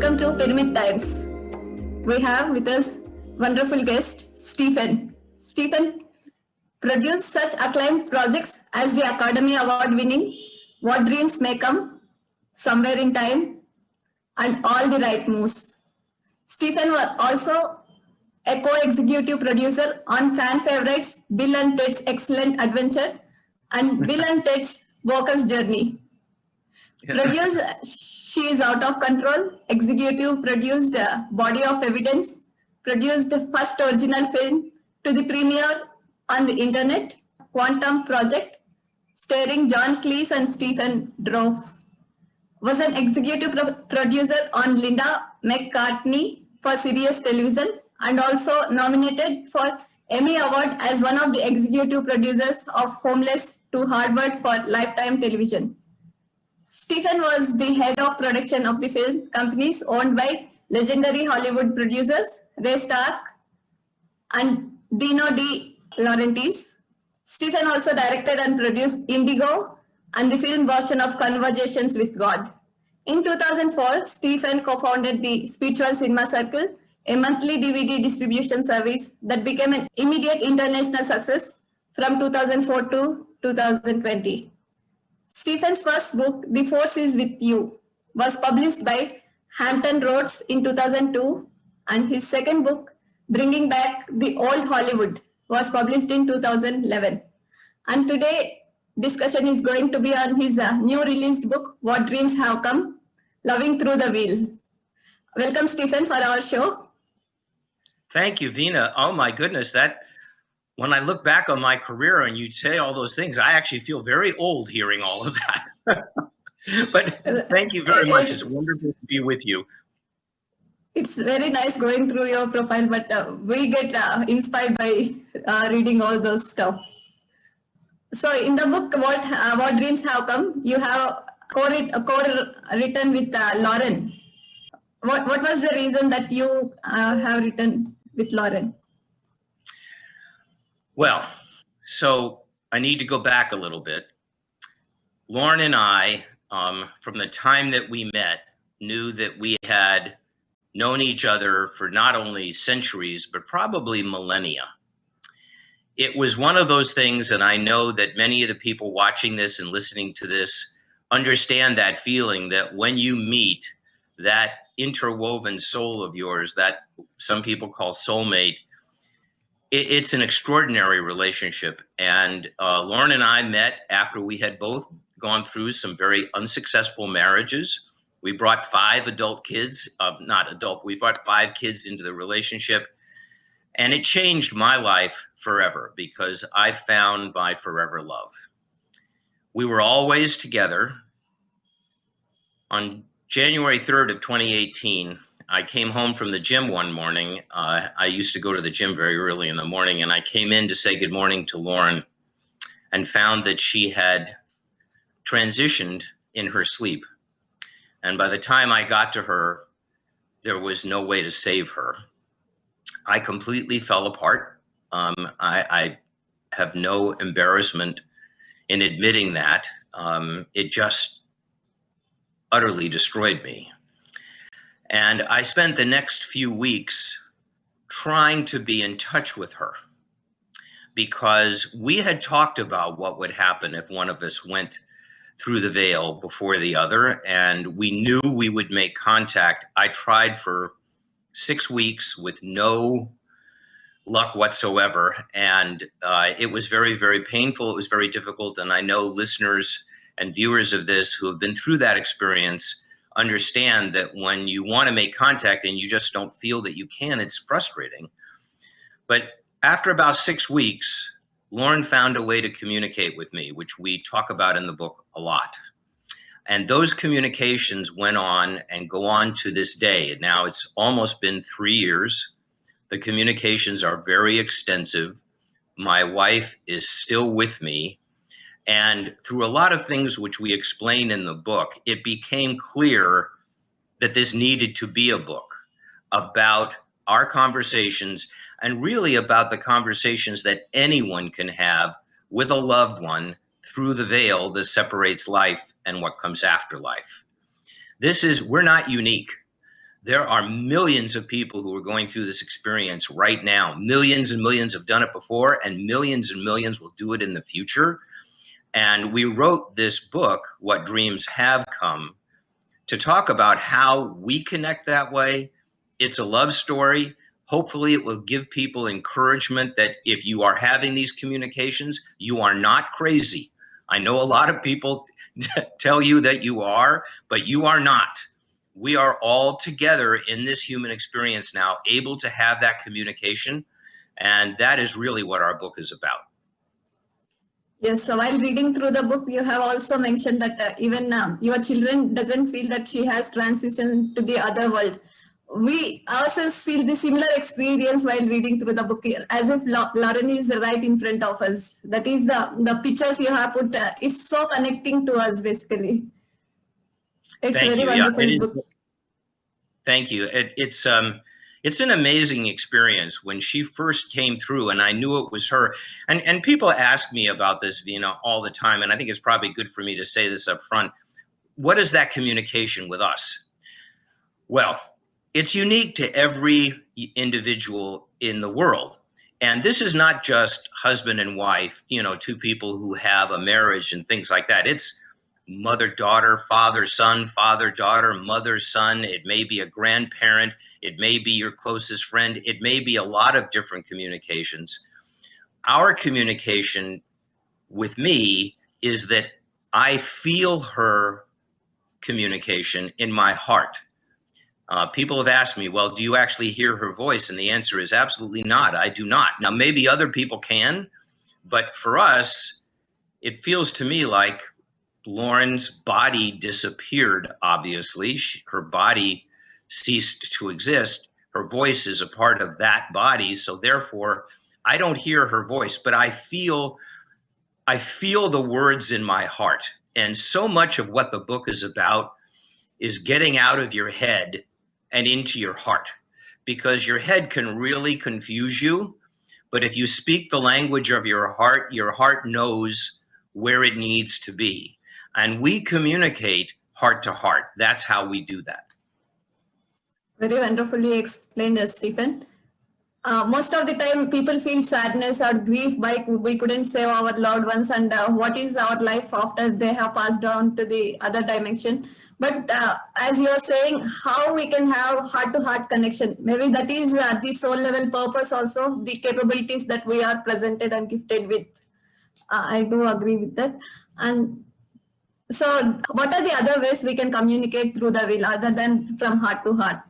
welcome to Pyramid Times. We have with us wonderful guest, Stephen. Stephen produced such acclaimed projects as the Academy Award-winning What Dreams May Come, Somewhere in Time, and All the Right Moves. Stephen was also a co-executive producer on fan favorites Bill and Ted's Excellent Adventure and Bill and Ted's Walker's Journey. Produced She Is Out of Control, executive produced Body of Evidence, produced the first original film to the premiere on the internet, Quantum Project, starring John Cleese and Stephen Dorff. Was an executive producer on Linda McCartney for Sirius Television and also nominated for Emmy Award as one of the executive producers of Homeless to Harvard for Lifetime Television. Stephen was the head of production of the film companies owned by legendary Hollywood producers Ray Stark and Dino De Laurentiis. Stephen also directed and produced Indigo and the film version of Conversations with God. In 2004, Stephen co-founded the Spiritual Cinema Circle, a monthly DVD distribution service that became an immediate international success from 2004 to 2020. Stephen's first book, The Force Is With You, was published by Hampton Roads in 2002, and his second book, Bringing Back the Old Hollywood, was published in 2011. And today, discussion is going to be on his new released book, What Dreams Have Come, Loving Through the Wheel. Welcome, Stephen, for our show. Thank you, Veena. Oh my goodness, when I look back on my career and you say all those things, I actually feel very old hearing all of that. But thank you very much. It's wonderful to be with you. It's very nice going through your profile, but we get inspired by reading all those stuff. So in the book, What Dreams Have Come, you have co-written with Lauren. What was the reason that you have written with Lauren? Well, so I need to go back a little bit. Lauren and I, from the time that we met, knew that we had known each other for not only centuries, but probably millennia. It was one of those things, and I know that many of the people watching this and listening to this understand that feeling that when you meet that interwoven soul of yours, that some people call soulmate, it's an extraordinary relationship. And Lauren and I met after we had both gone through some very unsuccessful marriages. We brought 5 adult kids, we brought 5 kids into the relationship. And it changed my life forever because I found my forever love. We were always together. On January 3rd of 2018, I came home from the gym one morning. I used to go to the gym very early in the morning, and I came in to say good morning to Lauren and found that she had transitioned in her sleep. And by the time I got to her, there was no way to save her. I completely fell apart. I have no embarrassment in admitting that. It just utterly destroyed me. And I spent the next few weeks trying to be in touch with her because we had talked about what would happen if one of us went through the veil before the other, and we knew we would make contact. I tried for 6 weeks with no luck whatsoever, and it was very, very painful. It was very difficult, and I know listeners and viewers of this who have been through that experience understand that when you want to make contact and you just don't feel that you can, it's frustrating. But after about 6 weeks, Lauren found a way to communicate with me, which we talk about in the book a lot. And those communications went on and go on to this day. Now it's almost been 3 years. The communications are very extensive. My wife is still with me. And through a lot of things which we explain in the book, it became clear that this needed to be a book about our conversations and really about the conversations that anyone can have with a loved one through the veil that separates life and what comes after life. We're not unique. there are millions of people who are going through this experience right now. Millions and millions have done it before, and millions will do it in the future. And we wrote this book, What Dreams Have Come, to talk about how we connect that way. It's a love story. Hopefully it will give people encouragement that if you are having these communications, you are not crazy. I know a lot of people tell you that you are, but you are not. We are all together in this human experience now, able to have that communication. And that is really what our book is about. Yes, so while reading through the book, you have also mentioned that even your children doesn't feel that she has transitioned to the other world. We ourselves feel the similar experience while reading through the book, as if Lauren is right in front of us. That is the pictures you have put. It's so connecting to us, basically. It's Thank a very you. wonderful Yeah, book. Thank you. It's an amazing experience. When she first came through and I knew it was her, and people ask me about this, Veena, all the time, and I think it's probably good for me to say this up front. What is that communication with us? Well, it's unique to every individual in the world. And this is not just husband and wife, two people who have a marriage and things like that. It's mother, daughter, father, son, father, daughter, mother, son. It may be a grandparent. It may be your closest friend. It may be a lot of different communications. Our communication with me is that I feel her communication in my heart. People have asked me, well, do you actually hear her voice? And the answer is absolutely not. I do not. Now, maybe other people can, but for us, it feels to me like Lauren's body disappeared, obviously. Her body ceased to exist. Her voice is a part of that body. So therefore, I don't hear her voice, but I feel the words in my heart. And so much of what the book is about is getting out of your head and into your heart, because your head can really confuse you. But if you speak the language of your heart knows where it needs to be. And we communicate heart to heart. That's how we do that. Very wonderfully explained, Stephen. Most of the time, people feel sadness or grief by we couldn't save our loved ones, and what is our life after they have passed on to the other dimension. But as you are saying, how we can have heart-to-heart connection, maybe that is the soul level purpose also, the capabilities that we are presented and gifted with. I do agree with that. And so what are the other ways we can communicate through the will other than from heart to heart?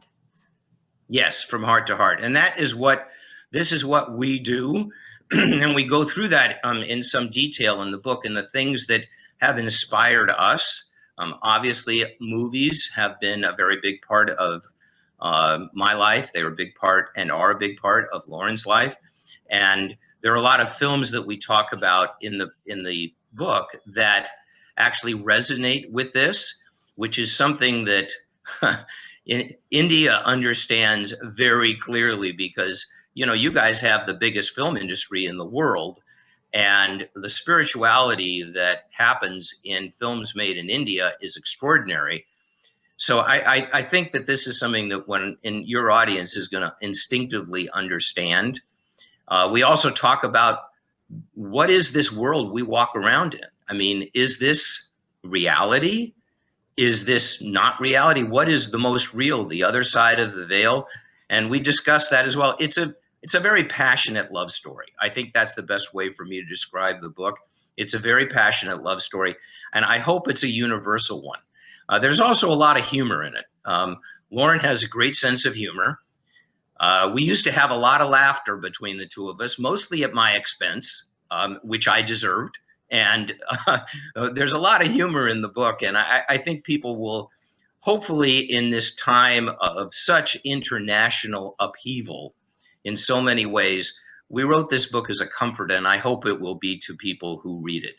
Yes, from heart to heart. And this is what we do. And we go through that in some detail in the book, and the things that have inspired us. Obviously, movies have been a very big part of my life. They were a big part and are a big part of Lauren's life. And there are a lot of films that we talk about in the book that actually resonate with this, which is something that India understands very clearly, because you guys have the biggest film industry in the world, and the spirituality that happens in films made in India is extraordinary. So I think that this is something that in your audience is going to instinctively understand. We also talk about, what is this world we walk around in? I mean, is this reality? Is this not reality? What is the most real, the other side of the veil? And we discuss that as well. It's a very passionate love story. I think that's the best way for me to describe the book. It's a very passionate love story, and I hope it's a universal one. There's also a lot of humor in it. Lauren has a great sense of humor. We used to have a lot of laughter between the two of us, mostly at my expense, which I deserved. And there's a lot of humor in the book. And I think people will, hopefully in this time of such international upheaval in so many ways, we wrote this book as a comfort, and I hope it will be to people who read it.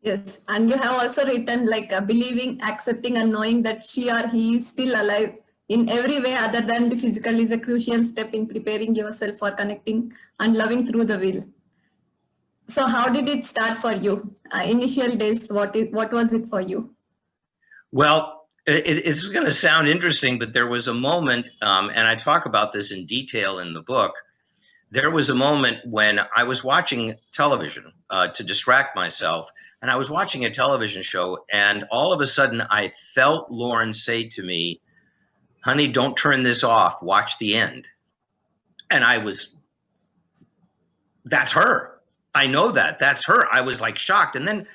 Yes, and you have also written believing, accepting, and knowing that she or he is still alive in every way other than the physical is a crucial step in preparing yourself for connecting and loving through the will. So how did it start for you? Initial days, what was it for you? Well, It's going to sound interesting, but there was a moment, and I talk about this in detail in the book. There was a moment when I was watching television to distract myself, and I was watching a television show, and all of a sudden I felt Lauren say to me, "Honey, don't turn this off. Watch the end." And that's her. I know that. That's her. I was like shocked. And then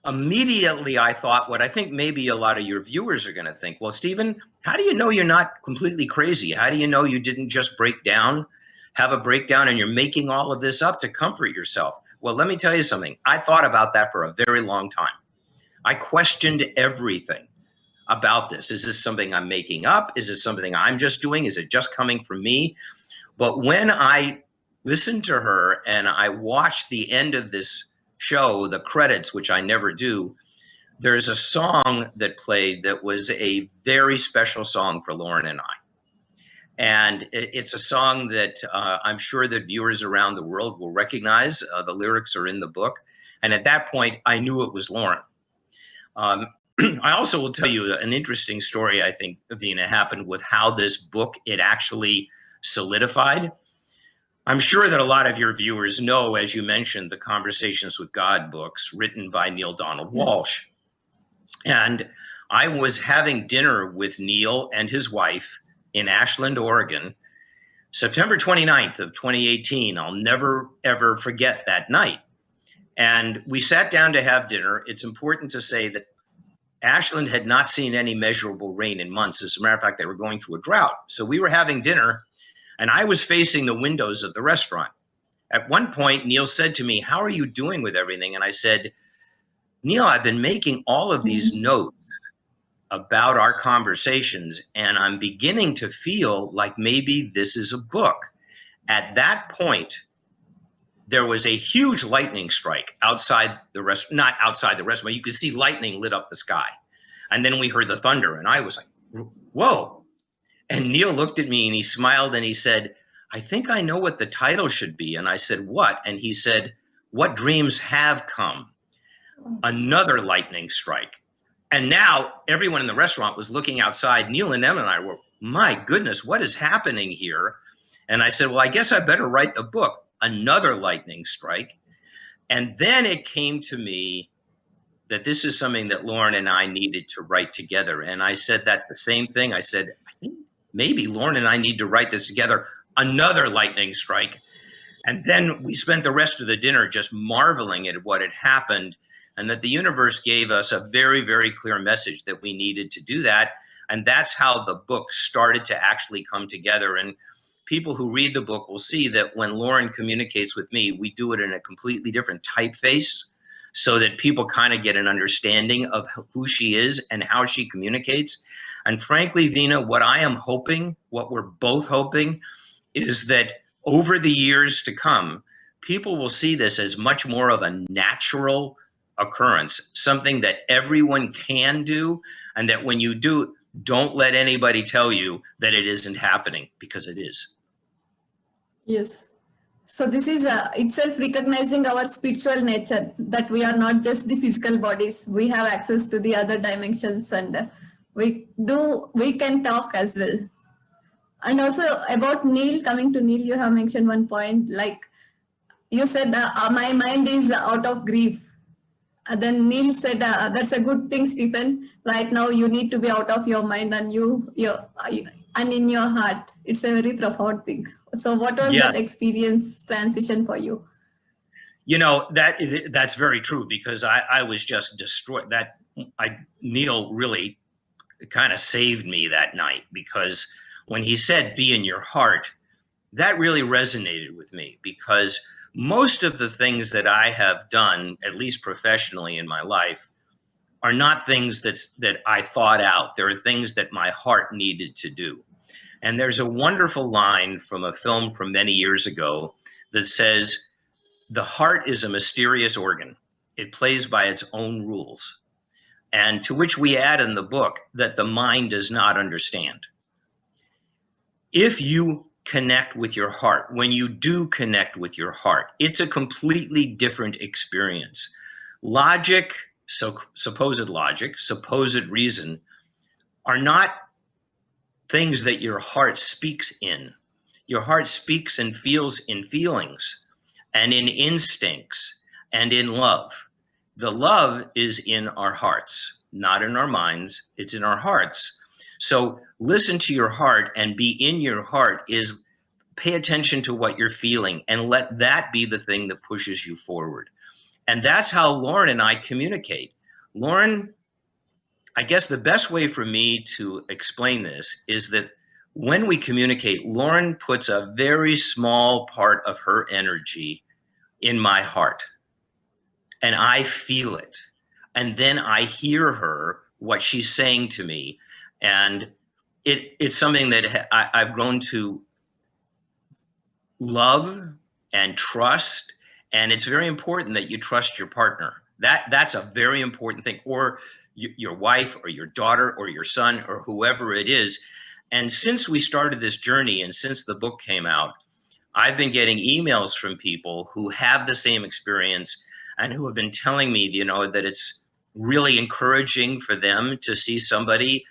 immediately I thought what I think maybe a lot of your viewers are going to think. Well, Stephen, how do you know you're not completely crazy? How do you know you didn't just have a breakdown, and you're making all of this up to comfort yourself? Well, let me tell you something. I thought about that for a very long time. I questioned everything about this. Is this something I'm making up? Is this something I'm just doing? Is it just coming from me? But when I listened to her and I watched the end of this show, the credits, which I never do, there's a song that played that was a very special song for Lauren and I. And it's a song that I'm sure that viewers around the world will recognize. The lyrics are in the book. And at that point, I knew it was Lauren. I also will tell you an interesting story, I think, Veena, happened with how this book, it actually solidified. I'm sure that a lot of your viewers know, as you mentioned, the Conversations with God books written by Neil Donald Walsh. And I was having dinner with Neil and his wife in Ashland, Oregon, September 29th of 2018. I'll never, ever forget that night. And we sat down to have dinner. It's important to say that Ashland had not seen any measurable rain in months. As a matter of fact, they were going through a drought. So we were having dinner, and I was facing the windows of the restaurant. At one point, Neil said to me, "How are you doing with everything?" And I said, "Neil, I've been making all of these notes about our conversations, and I'm beginning to feel like maybe this is a book." At that point, there was a huge lightning strike outside the restaurant, not outside the restaurant. You could see lightning lit up the sky. And then we heard the thunder, and I was like, whoa. And Neil looked at me and he smiled and he said, "I think I know what the title should be." And I said, "What?" And he said, "What Dreams Have Come." Another lightning strike. And now everyone in the restaurant was looking outside. Neil and Em and I were, my goodness, what is happening here? And I said, well, I guess I better write the book. Another lightning strike. And then it came to me that this is something that Lauren and I needed to write together. And I said that the same thing. I said, I think maybe Lauren and I need to write this together. Another lightning strike. And then we spent the rest of the dinner just marveling at what had happened, and that the universe gave us a very, very clear message that we needed to do that. And that's how the book started to actually come together. And people who read the book will see that when Lauren communicates with me, we do it in a completely different typeface so that people kind of get an understanding of who she is and how she communicates. And frankly, Veena, what I am hoping, what we're both hoping, is that over the years to come, people will see this as much more of a natural occurrence, something that everyone can do, and that when you do, don't let anybody tell you that it isn't happening, because it is. Yes. So this is itself recognizing our spiritual nature, that we are not just the physical bodies. We have access to the other dimensions, and we can talk as well. And also about Neil, coming to Neil, you have mentioned one point, like you said, my mind is out of grief. Then Neil said, that's a good thing, Stephen. Right now you need to be out of your mind and and in your heart. It's a very profound thing. So what was that experience transition for you? You know, that's very true, because I was just destroyed. Neil really kind of saved me that night, because when he said, be in your heart, that really resonated with me, because most of the things that I have done, at least professionally in my life, are not things that I thought out. There are things that my heart needed to do. And there's a wonderful line from a film from many years ago that says, the heart is a mysterious organ. It plays by its own rules. And to which we add in the book that the mind does not understand. If you connect with your heart, when you do connect with your heart, it's a completely different experience. Logic, supposed reason, are not things that your heart speaks in. Your heart speaks and feels in feelings and in instincts and in love. The love is in our hearts, not in our minds. It's in our hearts. So listen to your heart, and be in your heart is pay attention to what you're feeling and let that be the thing that pushes you forward. And that's how Lauren and I communicate. Lauren, I guess the best way for me to explain this is that when we communicate, Lauren puts a very small part of her energy in my heart, and I feel it. And then I hear her, what she's saying to me. And it's something that I've grown to love and trust. And it's very important that you trust your partner. That's a very important thing, or your wife or your daughter or your son or whoever it is. And since we started this journey and since the book came out, I've been getting emails from people who have the same experience and who have been telling me, you know, that it's really encouraging for them to see somebody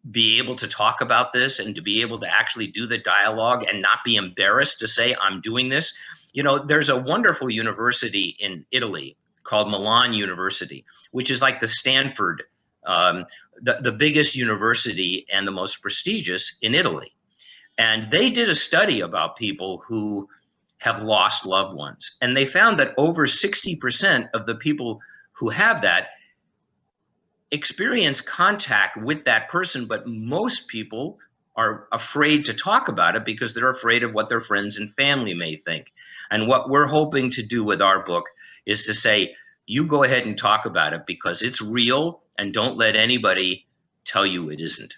be able to talk about this and to be able to actually do the dialogue and not be embarrassed to say, I'm doing this. You know, there's a wonderful university in Italy called Milan University, which is like the Stanford, the biggest university and the most prestigious in Italy. And they did a study about people who have lost loved ones. And they found that over 60% of the people who have that experience contact with that person, but most people are afraid to talk about it because they're afraid of what their friends and family may think. And what we're hoping to do with our book is to say, you go ahead and talk about it because it's real, and don't let anybody tell you it isn't.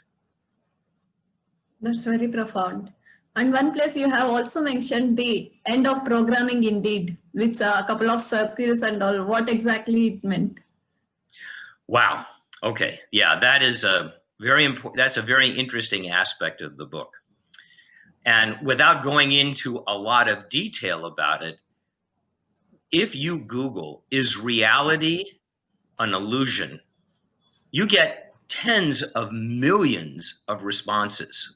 That's very profound. And one place you have also mentioned the end of programming indeed, with a couple of circles and all. What exactly it meant? Wow. Okay. Yeah, that is a very important, that's a very interesting aspect of the book. And without going into a lot of detail about it, if you Google, is reality an illusion? You get tens of millions of responses.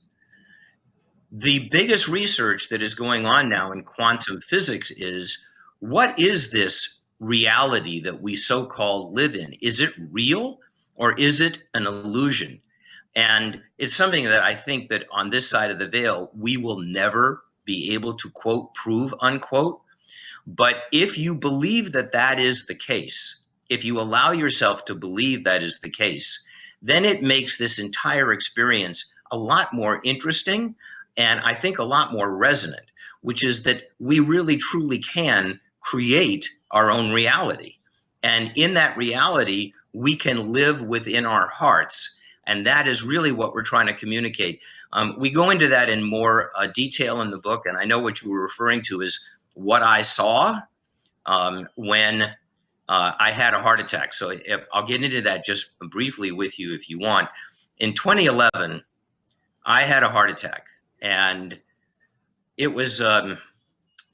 The biggest research that is going on now in quantum physics is, what is this reality that we so-called live in? Is it real or is it an illusion? And it's something that I think that on this side of the veil, we will never be able to, quote, prove, unquote. But if you believe that that is the case, if you allow yourself to believe that is the case, then it makes this entire experience a lot more interesting, and I think a lot more resonant, which is that we really truly can create our own reality. And in that reality, we can live within our hearts. And that is really what we're trying to communicate. We go into that in more detail in the book. And I know what you were referring to is what I saw when I had a heart attack. So I'll get into that just briefly with you if you want. In 2011, I had a heart attack. And it was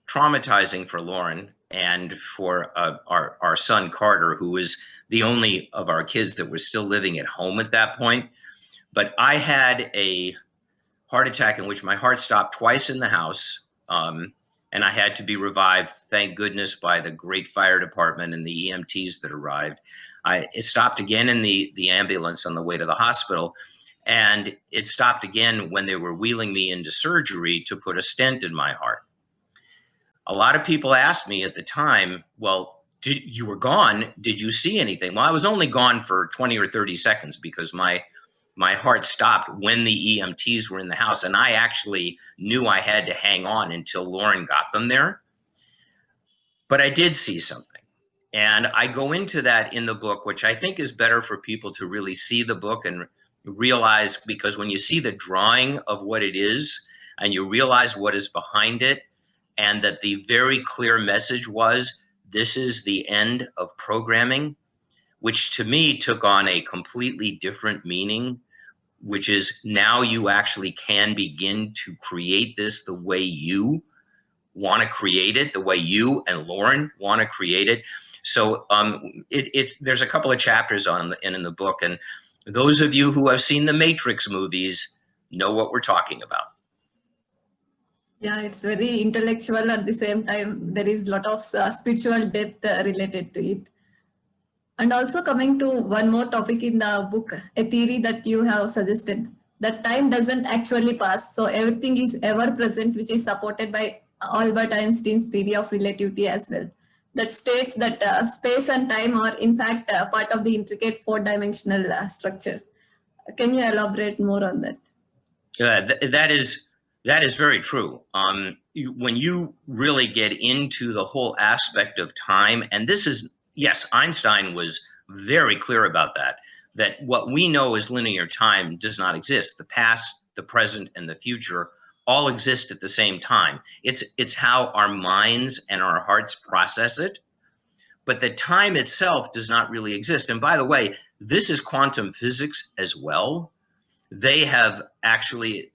traumatizing for Lauren and for our son Carter, who was the only of our kids that was still living at home at that point. But I had a heart attack in which my heart stopped twice in the house, and I had to be revived, thank goodness, by the great fire department and the EMTs that arrived. It stopped again in the ambulance on the way to the hospital. And it stopped again when they were wheeling me into surgery to put a stent in my heart. A lot of people asked me at the time, well, you were gone. Did you see anything? Well, I was only gone for 20 or 30 seconds because my heart stopped when the EMTs were in the house. And I actually knew I had to hang on until Lauren got them there. But I did see something. And I go into that in the book, which I think is better for people to really see the book and realize, because when you see the drawing of what it is and you realize what is behind it, and that the very clear message was, this is the end of programming, which to me took on a completely different meaning, which is now you actually can begin to create this the way you want to create it, the way you and Lauren want to create it. So there's a couple of chapters in the book, and Those of you who have seen the Matrix movies know what we're talking about. Yeah, it's very intellectual. At the same time, there is a lot of spiritual depth related to it. And also coming to one more topic in the book, a theory that you have suggested, that time doesn't actually pass. So everything is ever present, which is supported by Albert Einstein's theory of relativity as well. That states that space and time are in fact part of the intricate four-dimensional structure. Can you elaborate more on that? That is very true. When you really get into the whole aspect of time, and this is, yes, Einstein was very clear about that what we know as linear time does not exist. The past, the present, and the future all exist at the same time. It's how our minds and our hearts process it. But the time itself does not really exist. And by the way, this is quantum physics as well. They have actually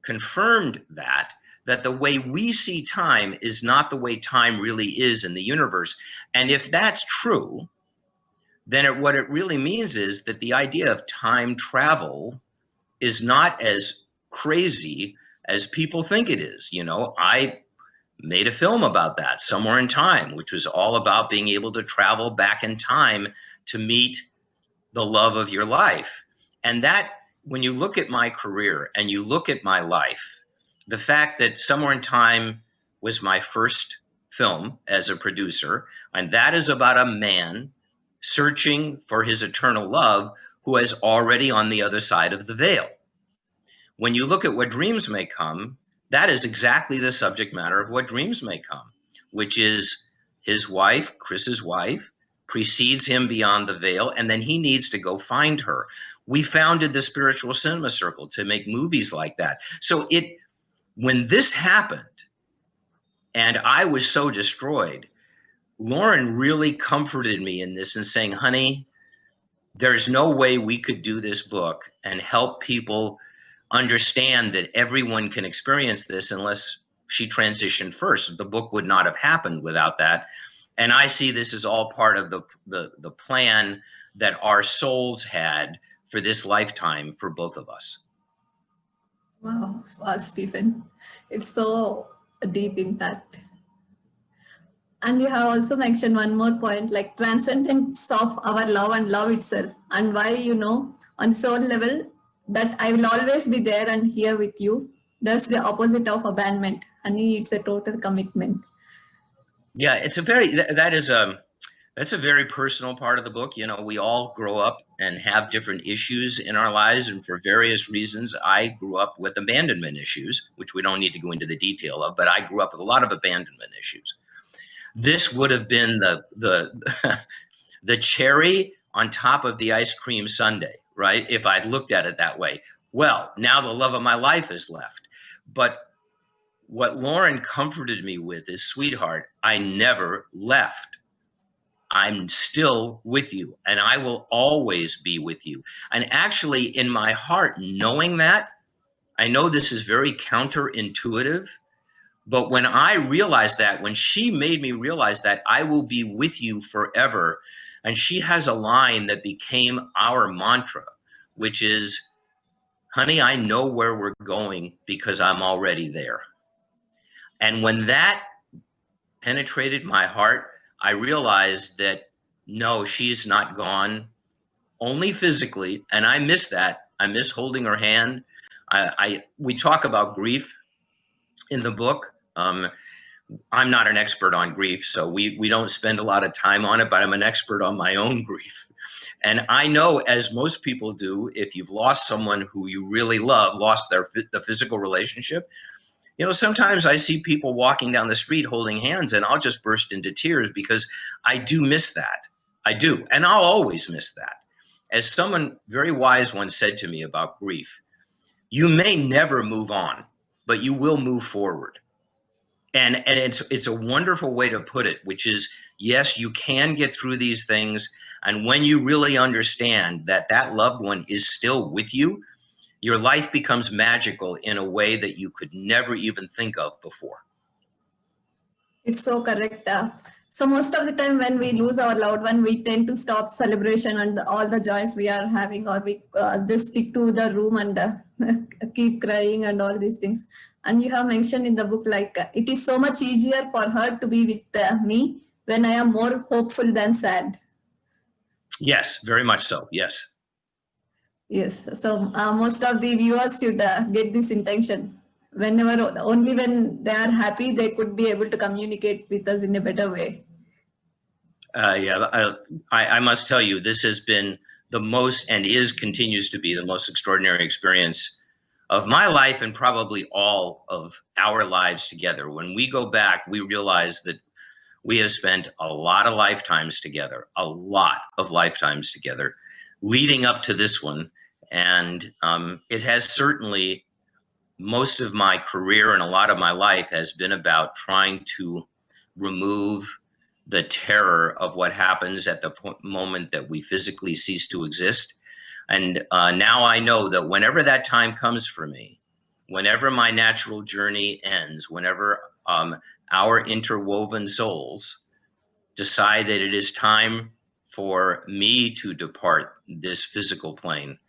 confirmed that the way we see time is not the way time really is in the universe. And if that's true, then what it really means is that the idea of time travel is not as crazy as people think it is. You know, I made a film about that, Somewhere in Time, which was all about being able to travel back in time to meet the love of your life. And that, when you look at my career and you look at my life, the fact that Somewhere in Time was my first film as a producer, and that is about a man searching for his eternal love who is already on the other side of the veil. When you look at What Dreams May Come, that is exactly the subject matter of What Dreams May Come, which is his wife, Chris's wife, precedes him beyond the veil, and then he needs to go find her. We founded the Spiritual Cinema Circle to make movies like that. So when this happened, and I was so destroyed, Lauren really comforted me in this and saying, honey, there's no way we could do this book and help people understand that everyone can experience this unless she transitioned first. The book would not have happened without that. And I see this as all part of the plan that our souls had for this lifetime for both of us. Wow, Stephen. It's so deep impact. And you have also mentioned one more point, like transcendence of our love and love itself, and why, you know, on soul level, that I will always be there and here with you. That's the opposite of abandonment. Honey, it's a total commitment. Yeah, it's that's a very personal part of the book. You know, we all grow up and have different issues in our lives, and for various reasons, I grew up with abandonment issues, which we don't need to go into the detail of, but I grew up with a lot of abandonment issues. This would have been the cherry on top of the ice cream sundae, right? If I'd looked at it that way. Well, now the love of my life is left. But what Lauren comforted me with is, sweetheart, I never left. I'm still with you, and I will always be with you. And actually, in my heart, knowing that, I know this is very counterintuitive, but when I realized that, when she made me realize that I will be with you forever, and she has a line that became our mantra, which is, honey, I know where we're going because I'm already there. And when that penetrated my heart, I realized that no, she's not gone, only physically, and I miss that. I miss holding her hand. We talk about grief in the book. I'm not an expert on grief, so we don't spend a lot of time on it, but I'm an expert on my own grief. And I know, as most people do, if you've lost someone who you really love, lost the physical relationship, you know, sometimes I see people walking down the street holding hands and I'll just burst into tears because I do miss that. I do. And I'll always miss that. As someone very wise once said to me about grief, you may never move on, but you will move forward. And it's a wonderful way to put it, which is, yes, you can get through these things. And when you really understand that that loved one is still with you, your life becomes magical in a way that you could never even think of before. It's so correct. So most of the time when we lose our loved one, we tend to stop celebration and all the joys we are having, or we just stick to the room and keep crying and all these things. And you have mentioned in the book, like, it is so much easier for her to be with me when I am more hopeful than sad. Yes, very much so. Yes. Yes. So most of the viewers should get this intention. Whenever, only when they are happy, they could be able to communicate with us in a better way. Yeah, I must tell you, this has been the most, and continues to be the most extraordinary experience of my life, and probably all of our lives together. When we go back, we realize that we have spent a lot of lifetimes together, leading up to this one. And it has certainly, most of my career and a lot of my life has been about trying to remove the terror of what happens at the moment that we physically cease to exist. And now I know that whenever that time comes for me, whenever my natural journey ends, whenever our interwoven souls decide that it is time for me to depart this physical plane,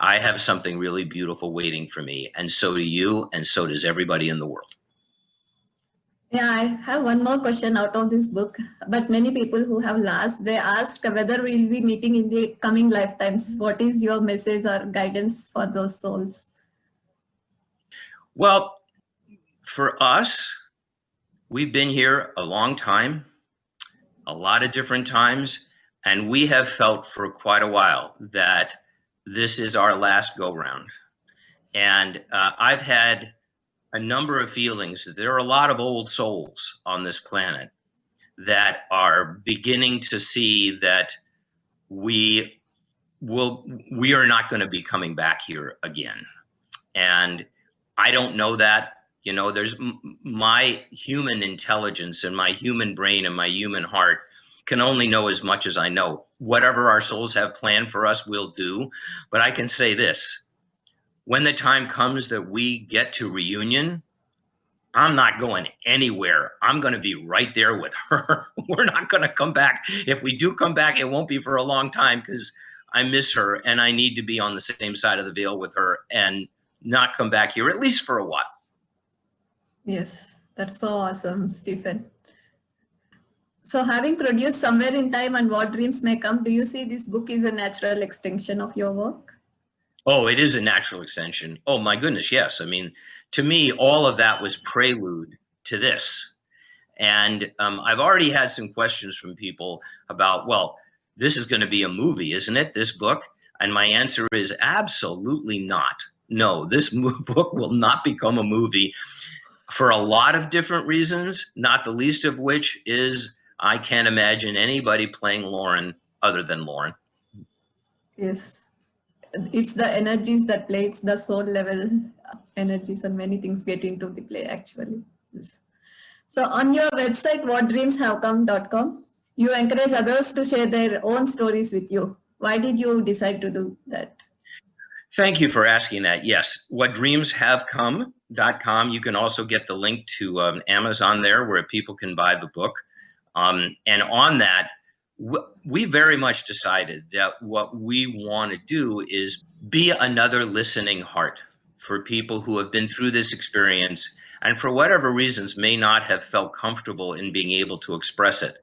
I have something really beautiful waiting for me. And so do you, and so does everybody in the world. Yeah, I have one more question out of this book, but many people who have asked, they ask whether we'll be meeting in the coming lifetimes. What is your message or guidance for those souls? Well, for us, we've been here a long time, a lot of different times, and we have felt for quite a while that this is our last go round. And I've had a number of feelings that there are a lot of old souls on this planet that are beginning to see that we are not going to be coming back here again. And I don't know that. You know, there's my human intelligence and my human brain and my human heart can only know as much as I know. Whatever our souls have planned for us, we'll do. But I can say this: when the time comes that we get to reunion, I'm not going anywhere. I'm going to be right there with her. We're not going to come back. If we do come back, it won't be for a long time, because I miss her and I need to be on the same side of the veil with her and not come back here, at least for a while. Yes, that's so awesome, Stephen. So having produced Somewhere in Time and What Dreams May Come, do you see this book is a natural extension of your work? Oh, it is a natural extension. Oh my goodness, yes. I mean, to me, all of that was prelude to this. And I've already had some questions from people about, well, this is going to be a movie, isn't it, this book? And my answer is absolutely not. No, this book will not become a movie for a lot of different reasons, not the least of which is I can't imagine anybody playing Lauren other than Lauren. Yes. It's the energies that play, it's the soul level energies, and many things get into the play actually. Yes. So on your website, whatdreamshavecome.com, you encourage others to share their own stories with you. Why did you decide to do that? Thank you for asking that. Yes, whatdreamshavecome.com. You can also get the link to Amazon there, where people can buy the book. And on that, we very much decided that what we want to do is be another listening heart for people who have been through this experience and for whatever reasons may not have felt comfortable in being able to express it.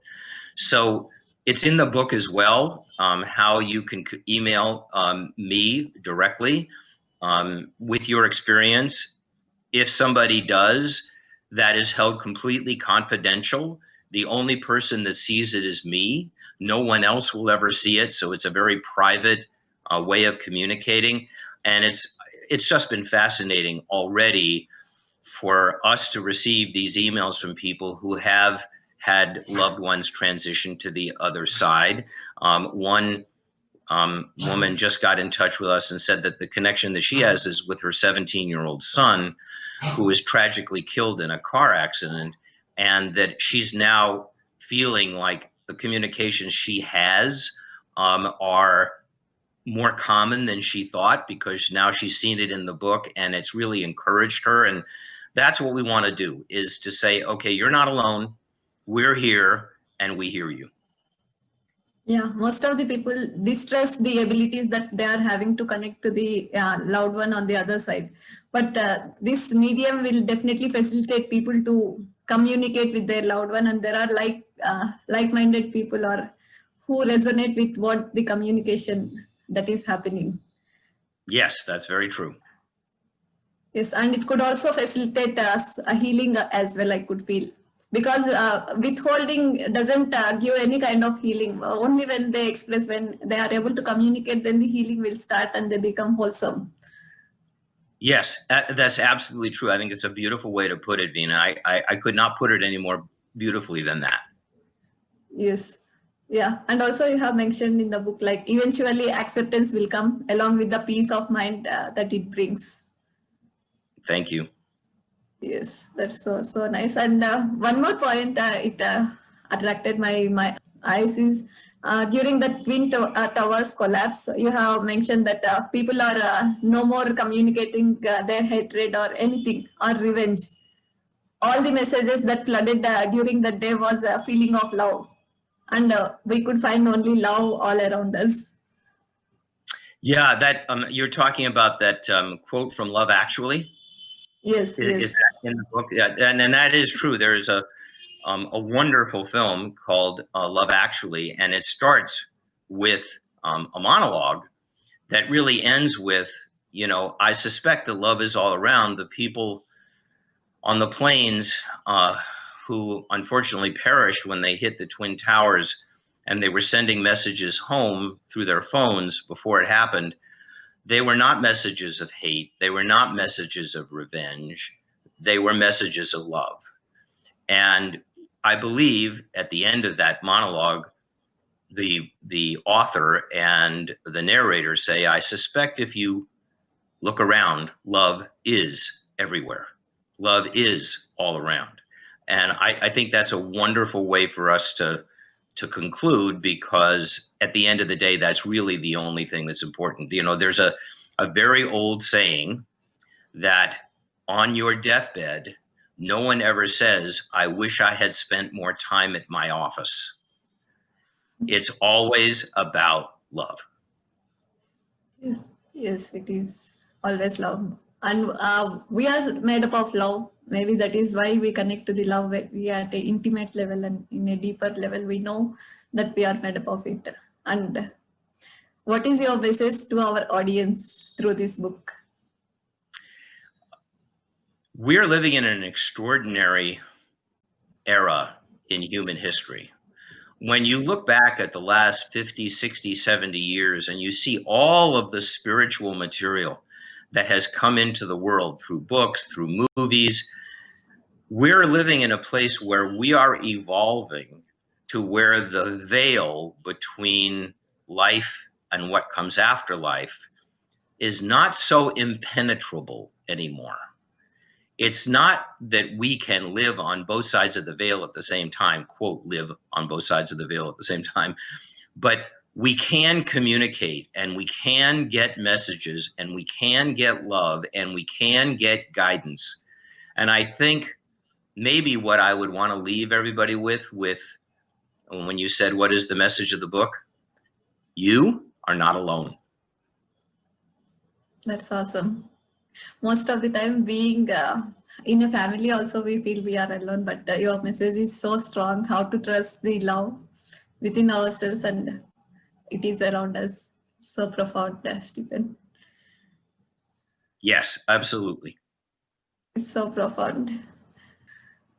So it's in the book as well, how you can email me directly with your experience. If somebody does, that is held completely confidential. The only person that sees it is me. No one else will ever see it. So it's a very private way of communicating. And it's just been fascinating already for us to receive these emails from people who have had loved ones transition to the other side. One woman just got in touch with us and said that the connection that she has is with her 17-year-old son, who was tragically killed in a car accident, and that she's now feeling like the communications she has are more common than she thought, because now she's seen it in the book and it's really encouraged her. And that's what we want to do, is to say, okay, you're not alone. We're here. and we hear you. Yeah, most of the people distrust the abilities that they are having to connect to the loved one on the other side. But this medium will definitely facilitate people to communicate with their loved one, and there are like-minded people or who resonate with what the communication that is happening. Yes, that's very true. Yes, and it could also facilitate us a healing as well, I could feel. Because withholding doesn't give any kind of healing. Only when they express, when they are able to communicate, then the healing will start and they become wholesome. Yes, that's absolutely true. I think it's a beautiful way to put it, Veena. I could not put it any more beautifully than that. Yes. Yeah. And also you have mentioned in the book, like eventually acceptance will come along with the peace of mind that it brings. Thank you. Yes, that's so nice. And one more point it attracted my eyes is during the Towers collapse. You have mentioned that people are no more communicating their hatred or anything or revenge. All the messages that flooded during that day was a feeling of love, and we could find only love all around us. Yeah, that you're talking about that quote from Love Actually. Yes, Is that in the book? Yeah, and that is true. There is a wonderful film called Love Actually, and it starts with a monologue that really ends with, you know, I suspect that love is all around. The people on the planes who unfortunately perished when they hit the Twin Towers, and they were sending messages home through their phones before it happened. They were not messages of hate. They were not messages of revenge. They were messages of love. And I believe at the end of that monologue, the author and the narrator say, I suspect if you look around, love is everywhere. Love is all around. And I think that's a wonderful way for us to conclude, because at the end of the day, that's really the only thing that's important. You know, there's a very old saying that on your deathbed, no one ever says, I wish I had spent more time at my office. It's always about love. Yes, it is always love. And we are made up of love. Maybe that is why we connect to the love. We are at an intimate level, and in a deeper level, we know that we are made up of it. And what is your message to our audience through this book? We're living in an extraordinary era in human history. When you look back at the last 50, 60, 70 years, and you see all of the spiritual material that has come into the world through books, through movies, we're living in a place where we are evolving to where the veil between life and what comes after life is not so impenetrable anymore. It's not that we can live on both sides of the veil at the same time, quote, live on both sides of the veil at the same time, but we can communicate, and we can get messages, and we can get love, and we can get guidance. And I think maybe what I would want to leave everybody with when you said, what is the message of the book? You are not alone. That's awesome. Most of the time, being in a family also, we feel we are alone, but your message is so strong, how to trust the love within ourselves, and it is around us. So profound, Stephen. Yes, absolutely. It's so profound.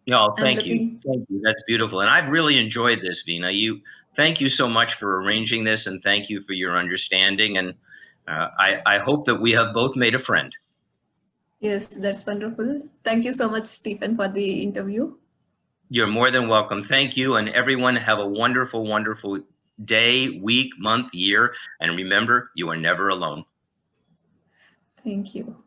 No, thank you. Thank you. That's beautiful. And I've really enjoyed this, Veena. Thank you so much for arranging this, and thank you for your understanding. And I hope that we have both made a friend. Yes, that's wonderful. Thank you so much, Stephen, for the interview. You're more than welcome. Thank you. And everyone have a wonderful, wonderful day, week, month, year. And remember, you are never alone. Thank you.